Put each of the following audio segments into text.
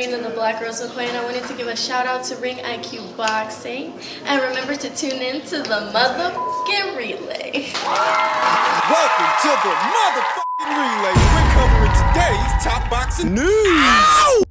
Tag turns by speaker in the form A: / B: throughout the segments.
A: In the Black Girls McCoy, and I wanted to give a shout out to Ring IQ Boxing, and remember to tune in to the motherfucking relay.
B: Welcome to the motherfucking relay. We're covering today's top boxing news.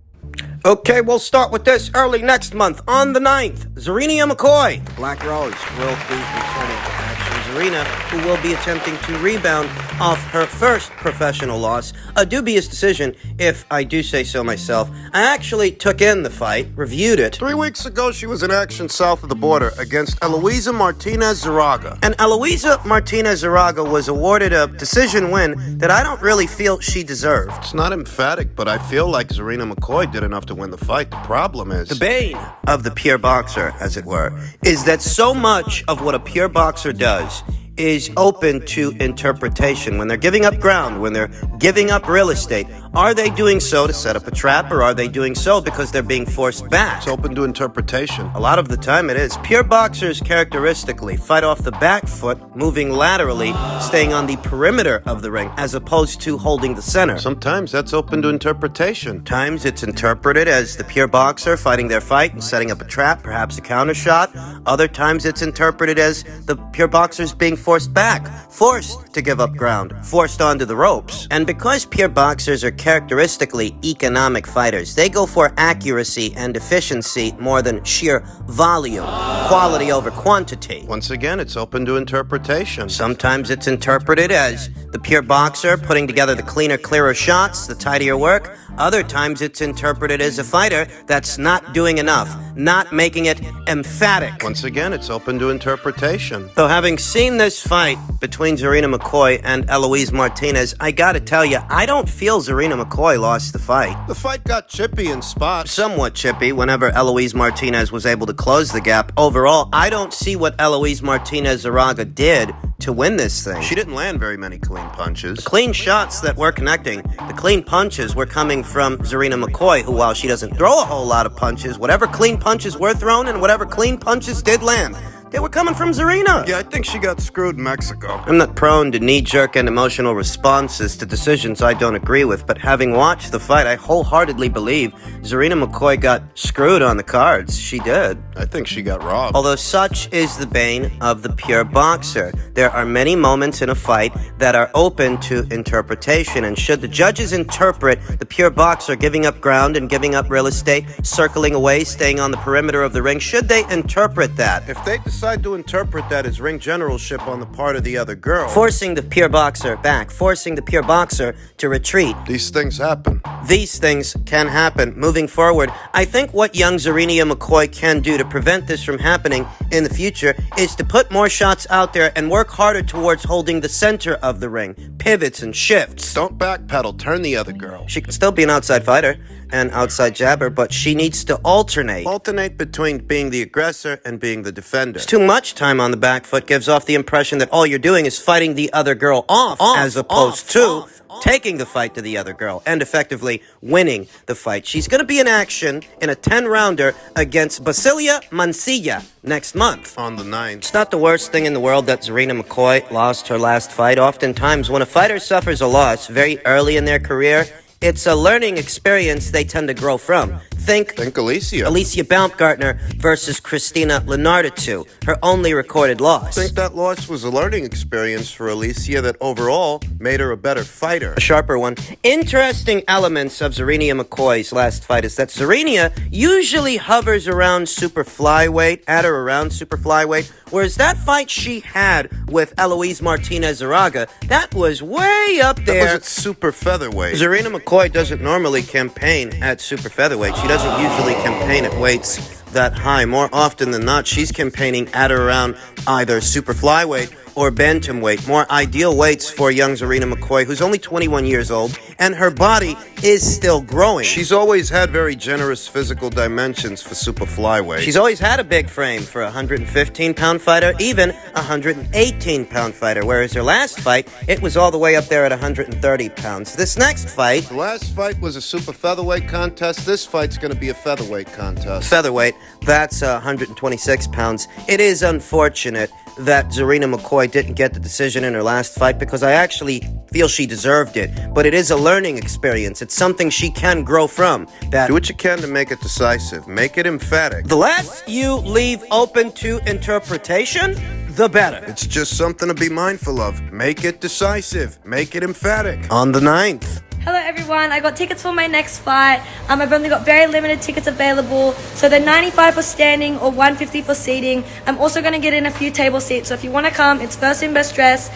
C: Okay, we'll start with this early next month on the 9th. Zarina McCoy, Black Rose, will be returning to action. Zarina, who will be attempting to rebound off her first professional loss. A dubious decision, if I do say so myself. I actually took in the fight, reviewed it.
B: 3 weeks ago, she was in action south of the border against Eloisa Martinez Zaraga.
C: And Eloisa Martinez Zaraga was awarded a decision win that I don't really feel she deserved.
B: It's not emphatic, but I feel like Zarina McCoy did enough to win the fight. The problem is...
C: The bane of the pure boxer, as it were, is that so much of what a pure boxer does is open to interpretation. When they're giving up ground, when they're giving up real estate, are they doing so to set up a trap, or are they doing so because they're being forced back?
B: It's open to interpretation.
C: A lot of the time it is. Pure boxers characteristically fight off the back foot, moving laterally, staying on the perimeter of the ring, as opposed to holding the center.
B: Sometimes that's open to interpretation.
C: Times it's interpreted as the pure boxer fighting their fight and setting up a trap, perhaps a counter shot. Other times it's interpreted as the pure boxers being forced back, forced to give up ground, forced onto the ropes. And because pure boxers are characteristically economic fighters, they go for accuracy and efficiency more than sheer volume, quality over quantity.
B: Once again, it's open to interpretation.
C: Sometimes it's interpreted as the pure boxer putting together the cleaner, clearer shots, the tidier work. Other times it's interpreted as a fighter that's not doing enough, not making it emphatic.
B: Once again, it's open to interpretation.
C: Though having seen this fight between Zarina McCoy and Eloise Martinez, I gotta tell you, I don't feel Zarina McCoy lost the fight.
B: The fight got chippy in spots.
C: Somewhat chippy whenever Eloise Martinez was able to close the gap. Overall, I don't see what Eloise Martinez Zaraga did to win this thing.
B: She didn't land very many clean punches.
C: The clean shots that were connecting, the clean punches were coming from Zarina McCoy, who, while she doesn't throw a whole lot of punches, whatever clean punches were thrown and whatever clean punches did land, they were coming from Zarina.
B: Yeah, I think she got screwed in Mexico.
C: I'm not prone to knee-jerk and emotional responses to decisions I don't agree with, but having watched the fight, I wholeheartedly believe Zarina McCoy got screwed on the cards. She did.
B: I think she got robbed.
C: Although such is the bane of the pure boxer. There are many moments in a fight that are open to interpretation, and should the judges interpret the pure boxer giving up ground and giving up real estate, circling away, staying on the perimeter of the ring, should they interpret that?
B: If they decide to interpret that as ring generalship on the part of the other girl,
C: forcing the pure boxer back, forcing the pure boxer to retreat.
B: These things happen.
C: These things can happen. Moving forward, I think what young Zarina McCoy can do to prevent this from happening in the future is to put more shots out there and work harder towards holding the center of the ring, pivots and shifts.
B: Don't backpedal, turn the other girl.
C: She can still be an outside fighter and outside jabber, but she needs to alternate.
B: Alternate between being the aggressor and being the defender.
C: Too much time on the back foot gives off the impression that all you're doing is fighting the other girl off as opposed to taking the fight to the other girl and effectively winning the fight. She's going to be in action in a 10-rounder against Mancilla next month.
B: On the 9th.
C: It's not the worst thing in the world that Zarina McCoy lost her last fight. Oftentimes, when a fighter suffers a loss very early in their career, it's a learning experience they tend to grow from. Think Alicia Baumgartner versus Christina Lenardatu, her only recorded loss.
B: I think that loss was a learning experience for Alicia that overall made her a better fighter.
C: A sharper one. Interesting elements of Zarina McCoy's last fight is that Zarina usually hovers around super flyweight, at or around super flyweight, whereas that fight she had with Eloise Martinez Zaraga, that was way up there.
B: That was at super featherweight.
C: Zarina McCoy doesn't normally campaign at super featherweight. She doesn't usually campaign at weights that high. More often than not, she's campaigning at or around either super flyweight or bantamweight, more ideal weights for young Zarina McCoy, who's only 21 years old, and her body is still growing.
B: She's always had very generous physical dimensions for super flyweight.
C: She's always had a big frame for a 115-pound fighter, even a 118-pound fighter, whereas her last fight, it was all the way up there at 130 pounds. This next fight...
B: The last fight was a super featherweight contest. This fight's going to be a featherweight contest.
C: Featherweight, that's 126 pounds. It is unfortunate that Zarina McCoy didn't get the decision in her last fight, because I actually feel she deserved it, but it is a learning experience. It's something she can grow from.
D: Do what you can to make it decisive. Make it emphatic.
C: The less you leave open to interpretation, the better.
D: It's just something to be mindful of. Make it decisive. Make it emphatic.
C: On the 9th.
E: Hello everyone, I got tickets for my next fight. I've only got very limited tickets available, so they're 95 for standing or 150 for seating. I'm also going to get in a few table seats, so if you want to come, it's first in, best dress.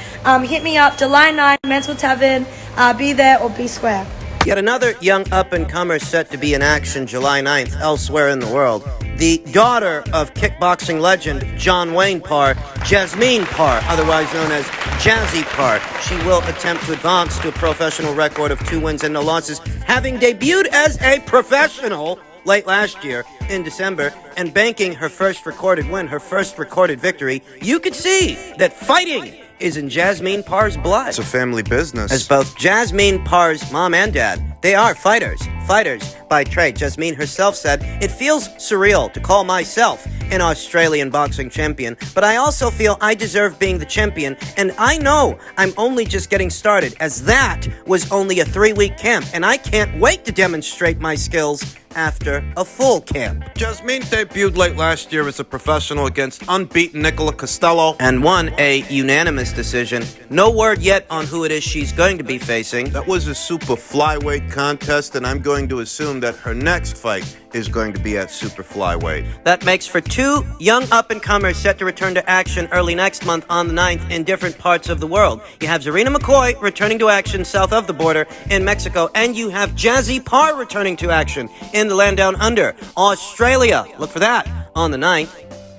E: Hit me up, July 9, Mancilla Tavern, be there or be square.
C: Yet another young up-and-comer set to be in action July 9th elsewhere in the world. The daughter of kickboxing legend John Wayne Parr, Jasmine Parr, otherwise known as Jazzy Parr. She will attempt to advance to a professional record of 2 wins and no losses, having debuted as a professional late last year in December and banking her first recorded win, her first recorded victory. You could see that fighting is in Jasmine Parr's blood.
D: It's a family business.
C: As both Jasmine Parr's mom and dad, they are fighters by trade. Jasmine herself said, "It feels surreal to call myself an Australian boxing champion, but I also feel I deserve being the champion, and I know I'm only just getting started, as that was only a 3-week camp, and I can't wait to demonstrate my skills after a full camp."
D: Jasmine debuted late last year as a professional against unbeaten Nicola Costello
C: And won a unanimous decision. No word yet on who it is she's going to be facing.
D: That was a super flyweight contest, and I'm going to assume that her next fight is going to be at super flyweight.
C: That makes for 2 young up-and-comers set to return to action early next month on the 9th in different parts of the world. You have Zarina McCoy returning to action south of the border in Mexico, and you have Jazzy Parr returning to action in the land down under, Australia. Look for that on the 9th.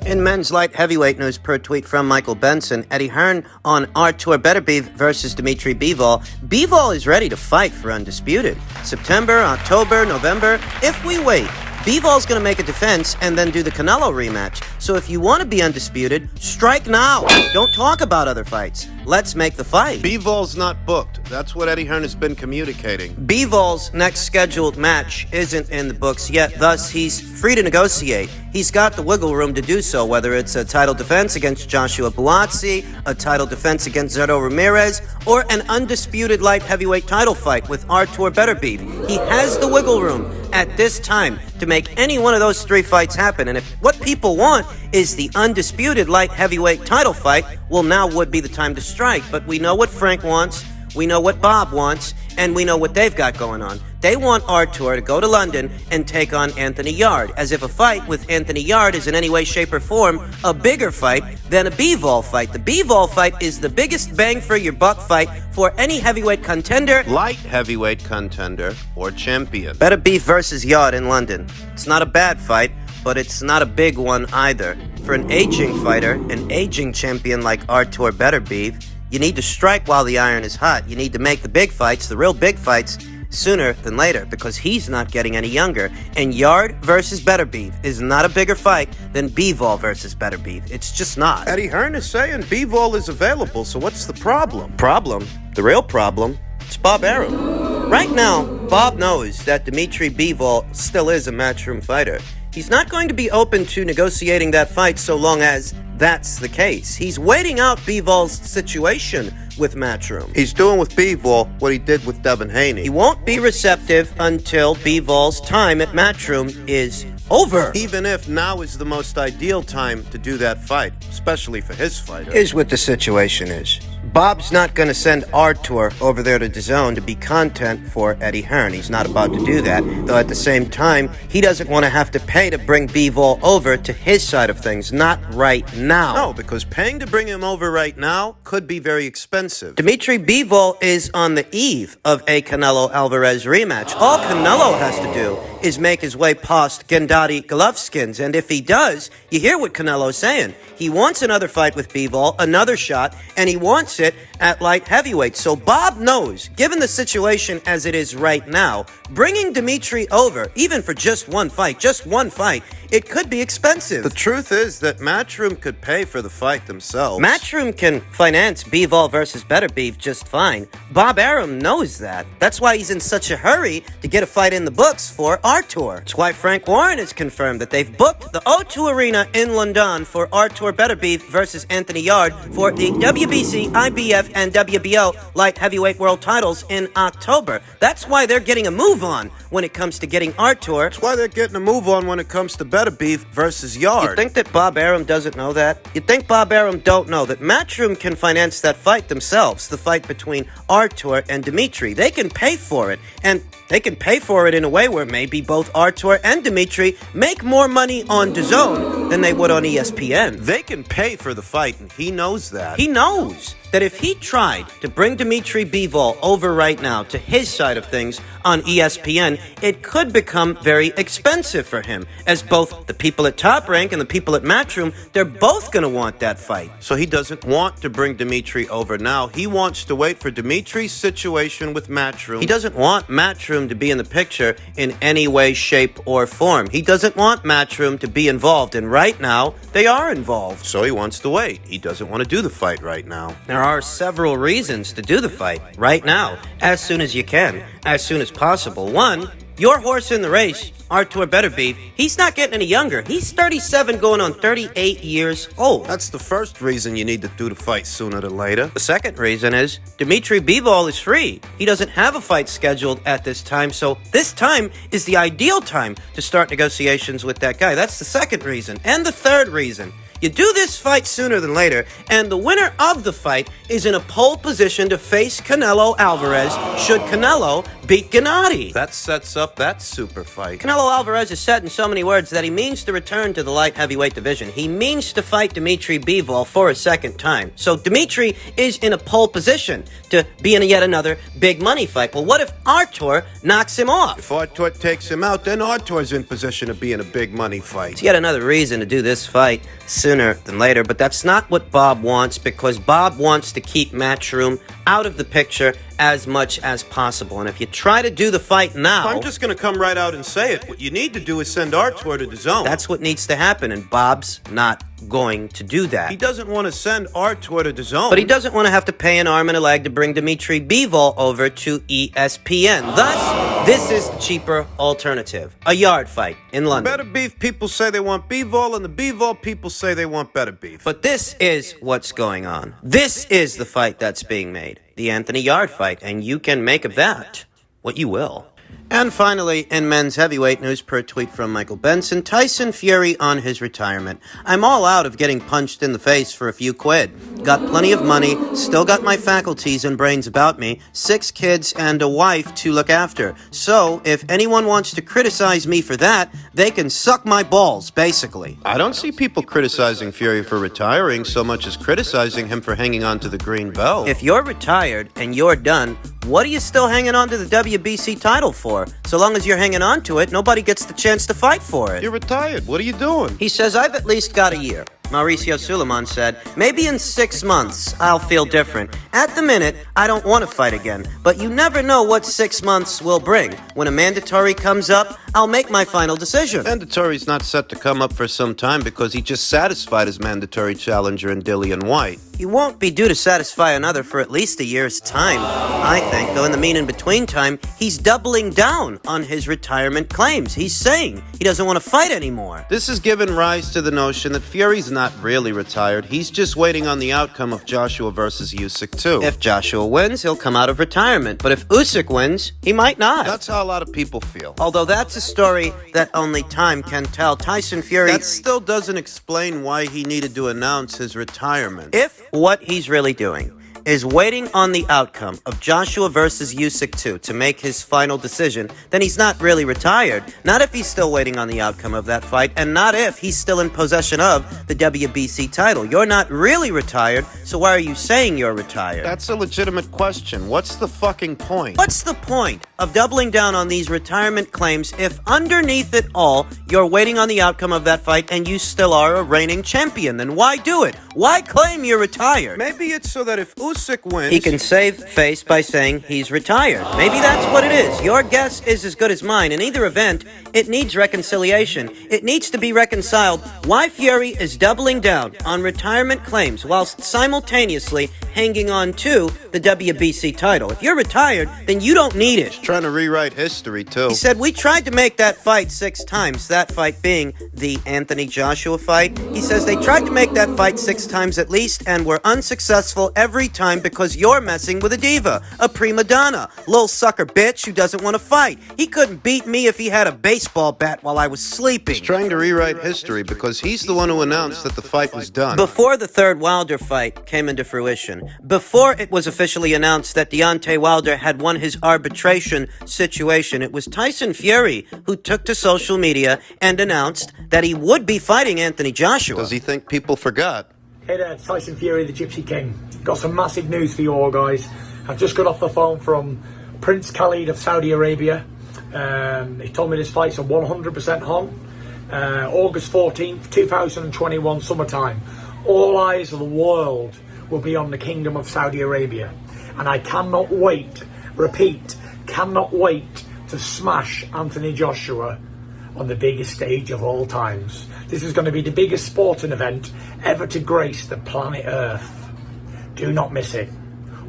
C: In men's light heavyweight news, per tweet from Michael Benson, Eddie Hearn on Artur Beterbiev versus Dmitry Bivol. Bivol is ready to fight for undisputed. September, October, November. If we wait, Bivol's going to make a defense and then do the Canelo rematch. So if you want to be undisputed, strike now. Don't talk about other fights. Let's make the fight.
D: Bivol's not booked. That's what Eddie Hearn has been communicating.
C: Bivol's next scheduled match isn't in the books yet, thus he's free to negotiate. He's got the wiggle room to do so, whether it's a title defense against Joshua Buatsi, a title defense against Zerto Ramirez, or an undisputed light heavyweight title fight with Artur Beterbiev. He has the wiggle room at this time to make any one of those 3 fights happen. And if what people want is the undisputed light heavyweight title fight, well, now would be the time to strike. But we know what Frank wants, we know what Bob wants, and we know what they've got going on. They want Artur to go to London and take on Anthony Yarde, as if a fight with Anthony Yarde is in any way, shape, or form a bigger fight than a Bivol fight. The Bivol fight is the biggest bang for your buck fight for any heavyweight contender,
D: Light heavyweight contender or champion.
C: Beterbiev versus Yarde in London. It's not a bad fight, but it's not a big one either. For an aging fighter, an aging champion like Artur Beterbiev, you need to strike while the iron is hot. You need to make the big fights, the real big fights, sooner than later, because he's not getting any younger. And Yarde versus Beterbiev is not a bigger fight than Bivol versus Beterbiev. It's just not.
D: Eddie Hearn is saying Bivol is available, so what's the problem?
C: Problem? The real problem? It's Bob Arum. Right now, Bob knows that Dmitry Bivol still is a matchroom fighter. He's not going to be open to negotiating that fight so long as that's the case. He's waiting out Bivol's situation with Matchroom.
D: He's doing with Bivol what he did with Devin Haney.
C: He won't be receptive until Bivol's time at Matchroom is over.
D: Even if now is the most ideal time to do that fight, especially for his fighter.
C: Here's what the situation is. Bob's not going to send Artur over there to DAZN to be content for Eddie Hearn. He's not about to do that, though at the same time, he doesn't want to have to pay to bring Bivol over to his side of things, not right now.
D: No, because paying to bring him over right now could be very expensive.
C: Dmitry Bivol is on the eve of a Canelo-Alvarez rematch. All Canelo has to do is make his way past Gennady Golovkin's, and if he does, you hear what Canelo's saying. He wants another fight with Bivol, another shot, and he wants it at light heavyweight. So Bob knows, given the situation as it is right now, bringing Dmitry over, even for just one fight, it could be expensive.
D: The truth is that Matchroom could pay for the fight themselves.
C: Matchroom can finance Bivol versus Beterbiev just fine. Bob Arum knows that. That's why he's in such a hurry to get a fight in the books for Artur. It's why Frank Warren has confirmed that they've booked the O2 Arena in London for Artur Beterbiev versus Anthony Yarde for the WBC, IBF, and WBO light heavyweight world titles in October. That's why they're getting a move on when it comes to getting Artur.
D: That's why they're getting a move on when it comes to Beterbiev versus Yarde.
C: You think that Bob Arum doesn't know that? You think Bob Arum don't know that Matchroom can finance that fight themselves, the fight between Artur and Dimitri. They can pay for it, and they can pay for it in a way where maybe both Artur and Dimitri make more money on DAZN than they would on ESPN.
D: They can pay for the fight, and he knows that.
C: He knows that if he tried to bring Dimitri Bivol over right now to his side of things on ESPN, it could become very expensive for him, as both the people at Top Rank and the people at Matchroom, they're both going to want that fight.
D: So he doesn't want to bring Dimitri over now. He wants to wait for Dimitri's situation with Matchroom.
C: He doesn't want Matchroom to be in the picture in any way, shape, or form. He doesn't want Matchroom to be involved, and right now, they are involved.
D: So he wants to wait. He doesn't want to do the fight right now.
C: There are several reasons to do the fight right now, as soon as you can, as soon as possible. One, your horse in the race, Artur Beterbiev, he's not getting any younger. He's 37 going on 38 years old.
D: That's the first reason you need to do the fight sooner than later.
C: The second reason is Dimitri Bivol is free. He doesn't have a fight scheduled at this time, so this time is the ideal time to start negotiations with that guy. That's the second reason. And the third reason, you do this fight sooner than later, and the winner of the fight is in a pole position to face Canelo Alvarez should Canelo beat Gennady.
D: That sets up that super fight.
C: Canelo Alvarez has said in so many words that he means to return to the light heavyweight division. He means to fight Dimitri Bivol for a second time. So Dimitri is in a pole position to be in yet another big money fight. Well, what if Artur knocks him off?
D: If Artur takes him out, then Artur's in position to be in a big money fight.
C: It's yet another reason to do this fight sooner than later, but that's not what Bob wants, because Bob wants to keep Matchroom out of the picture as much as possible. And if you try to do the fight now...
D: I'm just going to come right out and say it. What you need to do is send Artur to DAZN.
C: That's what needs to happen, and Bob's not going to do that.
D: He doesn't want to send Artur to DAZN.
C: But he doesn't want to have to pay an arm and a leg to bring Dimitri Bivol over to ESPN. Thus, this is the cheaper alternative. A Yarde fight in London.
D: Beterbiev people say they want Bivol, and the Bivol people say they want Beterbiev.
C: But this is what's going on. This is the fight that's being made. The Anthony Yarde fight, and you can make of that what you will. And finally, in men's heavyweight news, per tweet from Michael Benson, Tyson Fury on his retirement. I'm all out of getting punched in the face for a few quid. Got plenty of money, still got my faculties and brains about me, 6 kids and a wife to look after. So, if anyone wants to criticize me for that, they can suck my balls, basically.
D: I don't see people criticizing Fury for retiring so much as criticizing him for hanging on to the green belt.
C: If you're retired and you're done, what are you still hanging on to the WBC title for? So long as you're hanging on to it, nobody gets the chance to fight for it.
D: You're retired. What are you doing?
C: He says, I've at least got a year. Mauricio Suleiman said, maybe in 6 months, I'll feel different. At the minute, I don't want to fight again. But you never know what 6 months will bring. When a mandatory comes up, I'll make my final decision.
D: Mandatory's not set to come up for some time because he just satisfied his mandatory challenger in Dillian White.
C: He won't be due to satisfy another for at least a year's time, I think. Though in the in-between time, he's doubling down on his retirement claims. He's saying he doesn't want to fight anymore.
D: This has given rise to the notion that Fury's not really retired. He's just waiting on the outcome of Joshua versus Usyk too.
C: If Joshua wins, he'll come out of retirement. But if Usyk wins, he might not.
D: That's how a lot of people feel.
C: Although that's a story that only time can tell. Tyson Fury...
D: That still doesn't explain why he needed to announce his retirement.
C: If what he's really doing is waiting on the outcome of Joshua versus Usyk 2 to make his final decision, then he's not really retired. Not if he's still waiting on the outcome of that fight, and not if he's still in possession of the WBC title. You're not really retired, so why are you saying you're retired?
D: That's a legitimate question. What's the fucking point?
C: What's the point of doubling down on these retirement claims if underneath it all, you're waiting on the outcome of that fight and you still are a reigning champion? Then why do it? Why claim you're retired?
D: Maybe it's so that if Usyk Usyk wins,
C: he can save face by saying he's retired. Maybe that's what it is. Your guess is as good as mine. In either event, it needs reconciliation. It needs to be reconciled why Fury is doubling down on retirement claims whilst simultaneously hanging on to the WBC title. If you're retired, then you don't need it.
D: trying to rewrite history, too.
C: He said, we tried to make that fight 6 times, that fight being the Anthony Joshua fight. He says they tried to make that fight 6 times at least and were unsuccessful every time because you're messing with a diva, a prima donna, little sucker bitch who doesn't want to fight. He couldn't beat me if he had a baseball bat while I was sleeping.
D: He's trying to rewrite history because he's the one who announced that the fight was done.
C: Before the third Wilder fight came into fruition, before it was officially announced that Deontay Wilder had won his arbitration situation, it was Tyson Fury who took to social media and announced that he would be fighting Anthony Joshua.
D: Does he think people forgot?
F: Hey there, it's Tyson Fury, the Gypsy King. Got some massive news for you all, guys. I've just got off the phone from Prince Khalid of Saudi Arabia. He told me this fight's a 100% on. August 14th, 2021, summertime. All eyes of the world will be on the Kingdom of Saudi Arabia. And I cannot wait, repeat, cannot wait to smash Anthony Joshua on the biggest stage of all times. This is going to be the biggest sporting event ever to grace the planet Earth. Do not miss it.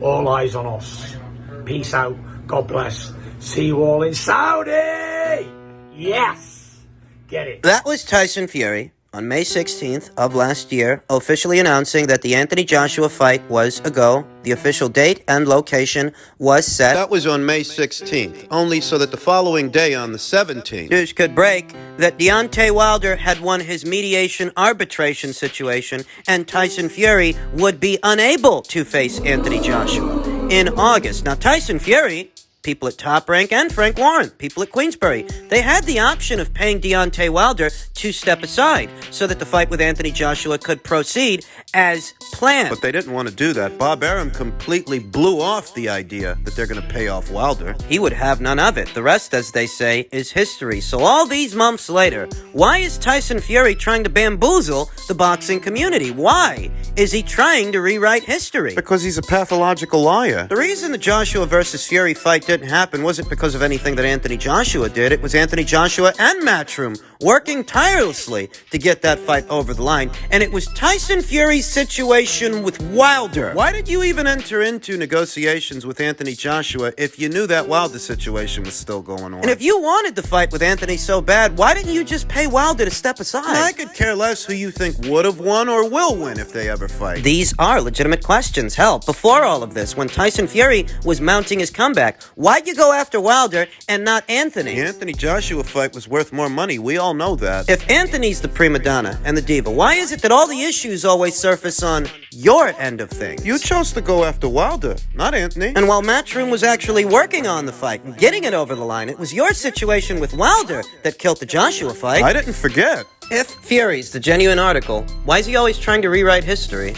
F: All eyes on us. Peace out. God bless. See you all in Saudi! Yes! Get it.
C: That was Tyson Fury on May 16th of last year, officially announcing that the Anthony Joshua fight was a go. The official date and location was set.
D: That was on May 16th, only so that the following day on the 17th,
C: News could break that Deontay Wilder had won his mediation arbitration situation and Tyson Fury would be unable to face Anthony Joshua in August. Now, Tyson Fury, people at Top Rank, and Frank Warren, people at Queensberry, they had the option of paying Deontay Wilder to step aside so that the fight with Anthony Joshua could proceed as planned.
D: but they didn't want to do that. Bob Arum completely blew off the idea that they're going to pay off Wilder.
C: He would have none of it. The rest, as they say, is history. So all these months later, why is Tyson Fury trying to bamboozle the boxing community? Why is he trying to rewrite history?
D: Because he's a pathological liar.
C: The reason the Joshua versus Fury fight didn't happen wasn't because of anything that Anthony Joshua did. It was Anthony Joshua and Matchroom working tirelessly to get that fight over the line. And it was Tyson Fury's situation with Wilder.
D: Why did you even enter into negotiations with Anthony Joshua if you knew that Wilder situation was still going on?
C: And if you wanted to fight with Anthony so bad, why didn't you just pay Wilder to step aside?
D: I could care less who you think would have won or will win if they ever fight.
C: These are legitimate questions. Hell, before all of this, when Tyson Fury was mounting his comeback, why'd you go after Wilder and not Anthony?
D: The Anthony Joshua fight was worth more money. We all know that.
C: If Anthony's the prima donna and the diva, why is it that all the issues always surface on your end of things?
D: You chose to go after Wilder, not Anthony.
C: And while Matchroom was actually working on the fight and getting it over the line, it was your situation with Wilder that killed the Joshua fight.
D: I didn't forget.
C: If Fury's the genuine article, why is he always trying to rewrite history?